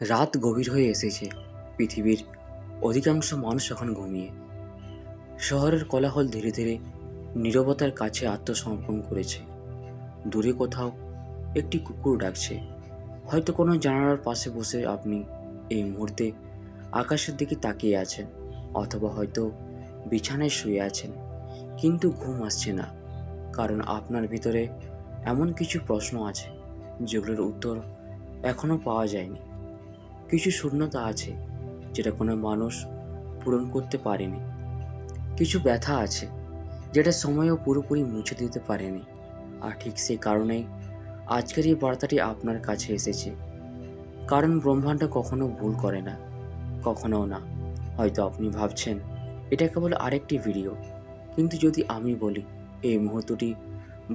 রাত গভীর হয়ে এসেছে। পৃথিবীর অধিকাংশ মানুষ এখন ঘুমিয়ে। শহরের কোলাহল ধীরে ধীরে নীরবতার কাছে আত্মসমর্পণ করেছে। দূরে কোথাও একটি কুকুর ডাকছে। হয়তো কোনো জানালার পাশে বসে আপনি এই মুহূর্তে আকাশের দিকে তাকিয়ে আছেন, অথবা হয়তো বিছানায় শুয়ে আছেন, কিন্তু ঘুম আসছে না। কারণ আপনার ভিতরে এমন কিছু প্রশ্ন আছে যেগুলোর উত্তর এখনো পাওয়া যায়নি। কিছু শূন্যতা আছে যেটা কোনো মানুষ পূরণ করতে পারেনি। কিছু ব্যথা আছে যেটা সময়ও পুরোপুরি মুছে দিতে পারেনি। আর ঠিক সেই কারণেই আজকের এই বার্তাটি আপনার কাছে এসেছে। কারণ ব্রহ্মাণ্ড কখনো ভুল করে না, কখনো না। হয়তো আপনি ভাবছেন এটা কেবল আরেকটি ভিডিও, কিন্তু যদি আমি বলি এই মুহূর্তটি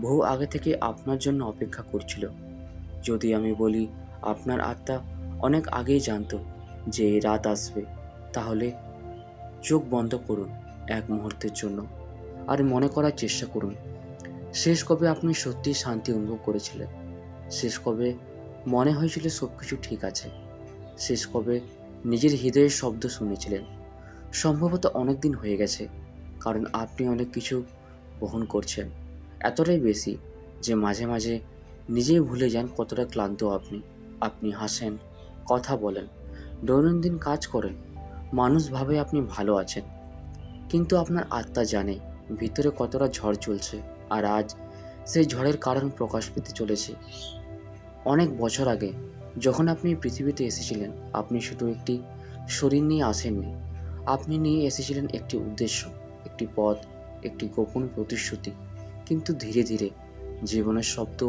বহু আগে থেকে আপনার জন্য অপেক্ষা করছিল, যদি আমি বলি আপনার আত্মা অনেক আগেই জানতো যে এই রাত আসবে, তাহলে চোখ বন্ধ করুন এক মুহূর্তের জন্য আর মনে করার চেষ্টা করুন, শেষ কবে আপনি সত্যিই শান্তি অনুভব করেছিলেন? শেষ কবে মনে হয়েছিল সব কিছু ঠিক আছে? শেষ কবে নিজের হৃদয়ের শব্দ শুনেছিলেন? সম্ভবত অনেক দিন হয়ে গেছে, কারণ আপনি অনেক কিছু বহন করছেন, এতটাই বেশি যে মাঝে মাঝে নিজেই ভুলে যান কতটা ক্লান্ত আপনি। আপনি হাসেন, কথা বলেন, দৈনন্দিন কাজ করেন, মানুষ ভাবে আপনি ভালো আছেন, কিন্তু আপনার আত্মা জানে ভিতরে কতটা ঝড় চলছে। আর আজ সেই ঝড়ের কারণ প্রকাশ পেতে চলেছে। অনেক বছর আগে যখন আপনি পৃথিবীতে এসেছিলেন, আপনি শুধু একটি শরীর নিয়ে আসেননি, আপনি নিয়ে এসেছিলেন একটি উদ্দেশ্য, একটি পথ, একটি গোপন প্রতিশ্রুতি। কিন্তু ধীরে ধীরে জীবনের শব্দ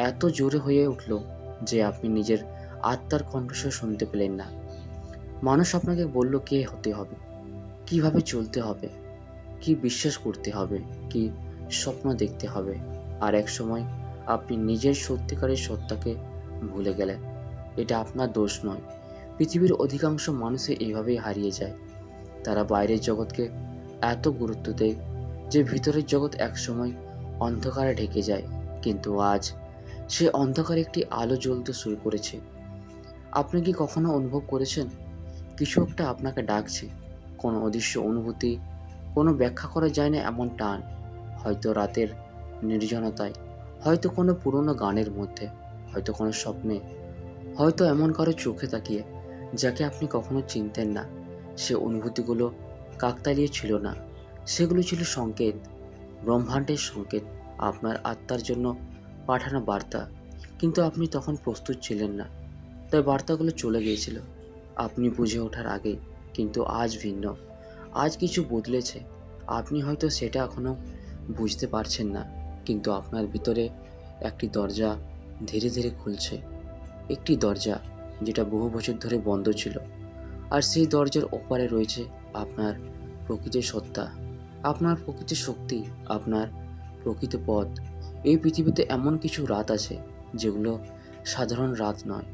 এত জোরে হয়ে উঠল যে আপনি নিজের আত্মার কণ্ঠস্বর শুনতে পেলেন না। মানুষ আপনাকে বলল কে হতে হবে, কিভাবে চলতে হবে, কি বিশ্বাস করতে হবে, কি স্বপ্ন দেখতে হবে। আর এক সময় আপনি নিজের সত্যিকারের সত্তাকে ভুলে গেলেন। এটা আপনার দোষ নয়। পৃথিবীর অধিকাংশ মানুষই এইভাবেই হারিয়ে যায়। তারা বাইরের জগৎকে এত গুরুত্ব দেয় যে ভিতরের জগৎ একসময় অন্ধকারে ঢেকে যায়। কিন্তু আজ সে অন্ধকারে একটি আলো জ্বলতে শুরু করেছে। আপনি কি কখনো অনুভব করেছেন কিছু একটা আপনাকে ডাকছে? কোনো অদৃশ্য অনুভূতি, কোনো ব্যাখ্যা করা যায় না এমন টান, হয়তো রাতের নির্জনতায়, হয়তো কোনো পুরনো গানের মধ্যে, হয়তো কোনো স্বপ্নে, হয়তো এমন কারো চোখে তাকিয়ে যাকে আপনি কখনো চিনতেন না। সে অনুভূতিগুলো কাকতালীয় ছিল না, সেগুলো ছিল সংকেত, ব্রহ্মাণ্ডের সংকেত, আপনার আত্মার জন্য পাঠানো বার্তা। কিন্তু আপনি তখন প্রস্তুত ছিলেন না, তাই বার্তাগুলো চলে গিয়েছিল আপনি বুঝে ওঠার আগেই। কিন্তু আজ ভিন্ন, আজ কিছু বদলেছে। আপনি হয়তো সেটা এখনও বুঝতে পারছেন না, কিন্তু আপনার ভিতরে একটি দরজা ধীরে ধীরে খুলছে। একটি দরজা যেটা বহু বছর ধরে বন্ধ ছিল। আর সেই দরজার ওপারে রয়েছে আপনার প্রকৃত সত্তা, আপনার প্রকৃত শক্তি, আপনার প্রকৃত পথ। এই পৃথিবীতে এমন কিছু রাত আছে যেগুলো সাধারণ রাত নয়,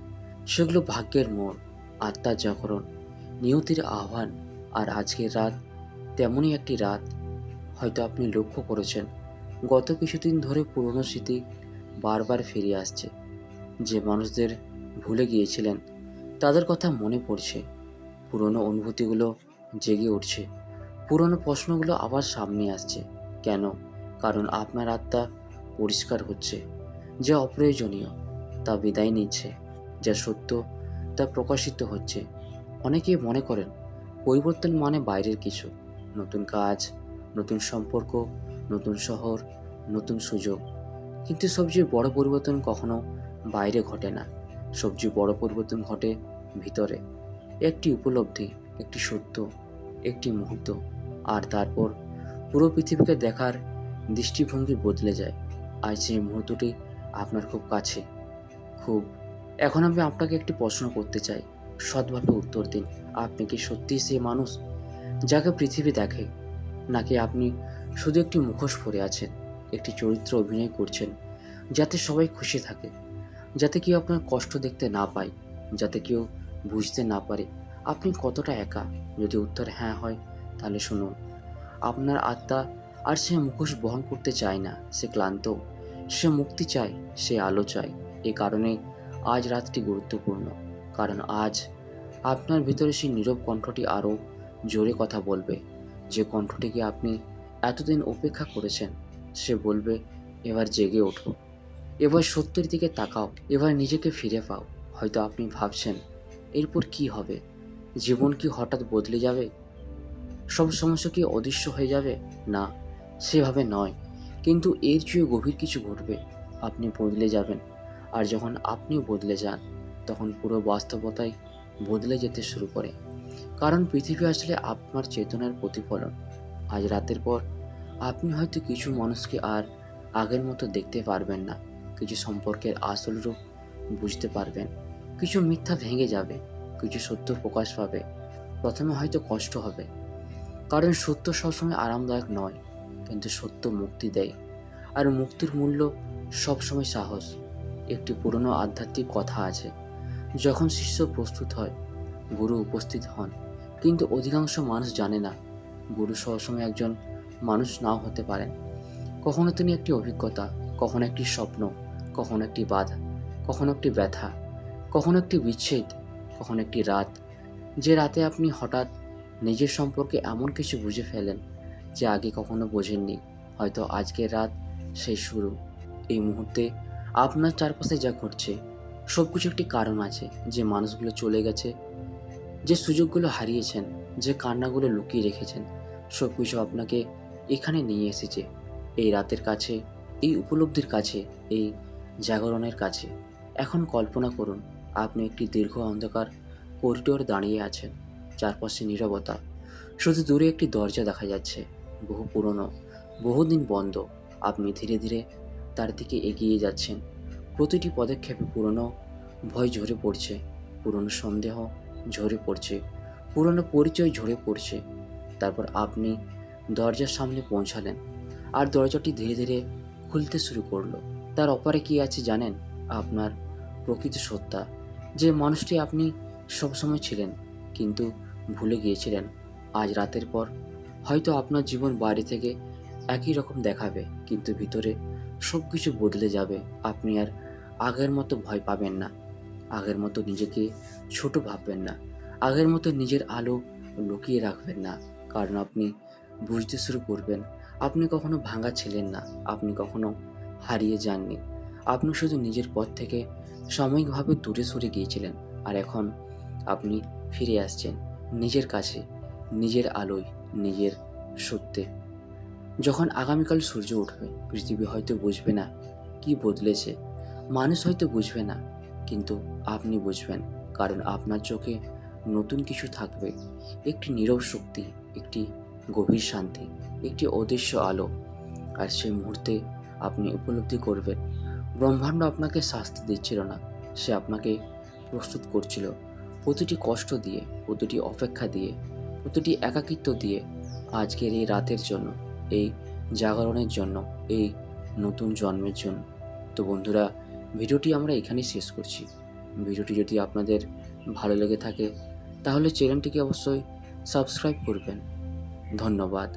সেগুলো ভাগ্যের মোড়, আত্মার জাগরণ, নিয়তির আহ্বান। আর আজকের রাত তেমনই একটি রাত। হয়তো আপনি লক্ষ্য করেছেন গত কিছুদিন ধরে পুরনো স্মৃতি বারবার ফিরে আসছে। যে মানুষদের ভুলে গিয়েছিলেন তাদের কথা মনে পড়ছে, পুরনো অনুভূতিগুলো জেগে উঠছে, পুরনো প্রশ্নগুলো আবার সামনে আসছে। কেন? কারণ আপনার আত্মা পরিষ্কার হচ্ছে। যা অপ্রয়োজনীয় তা বিদায় নিচ্ছে, যা সত্য তা প্রকাশিত হচ্ছে। অনেকেই মনে করেন পরিবর্তন মানে বাইরের কিছু, নতুন কাজ, নতুন সম্পর্ক, নতুন শহর, নতুন সুযোগ। কিন্তু সবচেয়ে বড় পরিবর্তন কখনো বাইরে ঘটে না, সবচেয়ে বড় পরিবর্তন ঘটে ভিতরে। একটি উপলব্ধি, একটি সত্য, একটি মুহূর্ত, আর তারপর পুরো পৃথিবীকে দেখার দৃষ্টিভঙ্গি বদলে যায়। আর সেই মুহূর্তটি আপনার খুব কাছে, খুব। এখন আমি আপনাকে একটি প্রশ্ন করতে চাই, সৎভাবে উত্তর দিন। আপনি কি সত্যিই সেই মানুষ যাকে পৃথিবী দেখে, নাকি আপনি শুধু একটি মুখোশ পরে আছেন, একটি চরিত্র অভিনয় করছেন যাতে সবাই খুশি থাকে, যাতে কেউ আপনার কষ্ট দেখতে না পায়, যাতে কেউ বুঝতে না পারে আপনি কতটা একা? যদি উত্তর হ্যাঁ হয়, তাহলে শুনুন, আপনার আত্মা আর সে মুখোশ বহন করতে চায় না। সে ক্লান্ত, সে মুক্তি চায়, সে আলো চায়। এই কারণে আজ রাতটি গুরুত্বপূর্ণ, কারণ আজ আপনার ভিতরে সেই নীরব কণ্ঠটি আরও জোরে কথা বলবে, যে কণ্ঠটিকে আপনি এতদিন উপেক্ষা করেছেন। সে বলবে, এবার জেগে ওঠো, এবার সত্যের দিকে তাকাও, এবার নিজেকে ফিরে পাও। হয়তো আপনি ভাবছেন, এরপর কি হবে? জীবন কি হঠাৎ বদলে যাবে? সব সমস্যা কি অদৃশ্য হয়ে যাবে? না, সেভাবে নয়, কিন্তু এর চেয়ে গভীর কিছু ঘটবে। আপনি বদলে যাবেন, আর যখন আপনি বদলে যান, তখন পুরো বাস্তবতাই বদলে যেতে শুরু করে। কারণ পৃথিবী আসলে আপনার চেতনার প্রতিফলন। আজ রাতের পর আপনি হয়তো কিছু মানুষকে আর আগের মতো দেখতে পারবেন না, কিছু সম্পর্কের আসল রূপ বুঝতে পারবেন, কিছু মিথ্যা ভেঙে যাবে, কিছু সত্য প্রকাশ পাবে। প্রথমে হয়তো কষ্ট হবে, কারণ সত্য সবসময় আরামদায়ক নয়, কিন্তু সত্য মুক্তি দেয়, আর মুক্তির মূল্য সবসময় সাহস। একটি পুরনো আধ্যাত্মিক কথা আছে, যখন শিষ্য প্রস্তুত হয়, গুরু উপস্থিত হন। কিন্তু অধিকাংশ মানুষ জানে না, গুরু সবসময় একজন মানুষ নাও হতে পারেন। কখনো তিনি একটি অভিজ্ঞতা, কখনো একটি স্বপ্ন, কখনো একটি বাধা, কখনো একটি ব্যথা, কখনো একটি বিচ্ছেদ, কখনো একটি রাত, যে রাতে আপনি হঠাৎ নিজের সম্পর্কে এমন কিছু বুঝে ফেলেন যে আগে কখনো বোঝেননি। হয়তো আজকের রাত সেই শুরু। এই মুহূর্তে আপনার চারপাশে যা ঘটছে, সব কিছু একটি কারণ আছে। যে মানুষগুলো চলে গেছে, যে সুযোগগুলো হারিয়েছেন, যে কান্নাগুলো লুকিয়ে রেখেছেন, সব কিছু আপনাকে এখানে নিয়ে এসেছে, এই রাতের কাছে, এই উপলব্ধির কাছে, এই জাগরণের কাছে। এখন কল্পনা করুন, আপনি একটি দীর্ঘ অন্ধকার করিডোরে দাঁড়িয়ে আছেন, চারপাশে নীরবতা, শুধু দূরে একটি দরজা দেখা যাচ্ছে, বহু পুরনো, বহুদিন বন্ধ। আপনি ধীরে ধীরে তার দিকে এগিয়ে যাচ্ছেন। প্রতিটি পদক্ষেপে পুরনো ভয় ঝরে পড়ছে, পুরনো সন্দেহ ঝরে পড়ছে, পুরনো পরিচয় ঝরে পড়ছে। তারপর আপনি দরজার সামনে পৌঁছালেন, আর দরজাটি ধীরে ধীরে খুলতে শুরু করলো। তার অপারে কি আছে জানেন? আপনার প্রকৃত সত্তা, যে মানুষটি আপনি সবসময় ছিলেন কিন্তু ভুলে গিয়েছিলেন। আজ রাতের পর হয়তো আপনার জীবন বাইরে থেকে একই রকম দেখাবে, কিন্তু ভিতরে সব কিছু বদলে যাবে। আপনি আর আগের মতো ভয় পাবেন না, আগের মতো নিজেকে ছোট ভাববেন না, আগের মতো নিজের আলো লুকিয়ে রাখবেন না। কারণ আপনি বুঝতে শুরু করবেন, আপনি কখনো ভাঙা ছিলেন না, আপনি কখনো হারিয়ে যাননি। আপনি শুধু নিজের পথ থেকে সাময়িকভাবে দূরে সরে গিয়েছিলেন, আর এখন আপনি ফিরে আসছেন নিজের কাছে, নিজের আলোয়, নিজের সত্যে। যখন আগামীকাল সূর্য উঠবে, পৃথিবী হয়তো বুঝবে না কি বদলেছে, মানুষ হয়তো বুঝবে না, কিন্তু আপনি বুঝবেন। কারণ আপনার চোখে নতুন কিছু থাকবে, একটি নীরব শক্তি, একটি গভীর শান্তি, একটি অদৃশ্য আলো। আর সেই মুহূর্তে আপনি উপলব্ধি করবেন, ব্রহ্মাণ্ড আপনাকে শাস্তি দিচ্ছিল না, সে আপনাকে প্রস্তুত করছিল। প্রতিটি কষ্ট দিয়ে, প্রতিটি অপেক্ষা দিয়ে, প্রতিটি একাকিত্ব দিয়ে, আজকের এই রাতের জন্য, এই জাগরণের জন্য, এই নতুন জন্মের জন্য। তো বন্ধুরা, ভিডিওটি আমরা এখানেই শেষ করছি। ভিডিওটি যদি আপনাদের ভালো লেগে থাকে, তাহলে চ্যানেলটিকে অবশ্যই সাবস্ক্রাইব করবেন। ধন্যবাদ।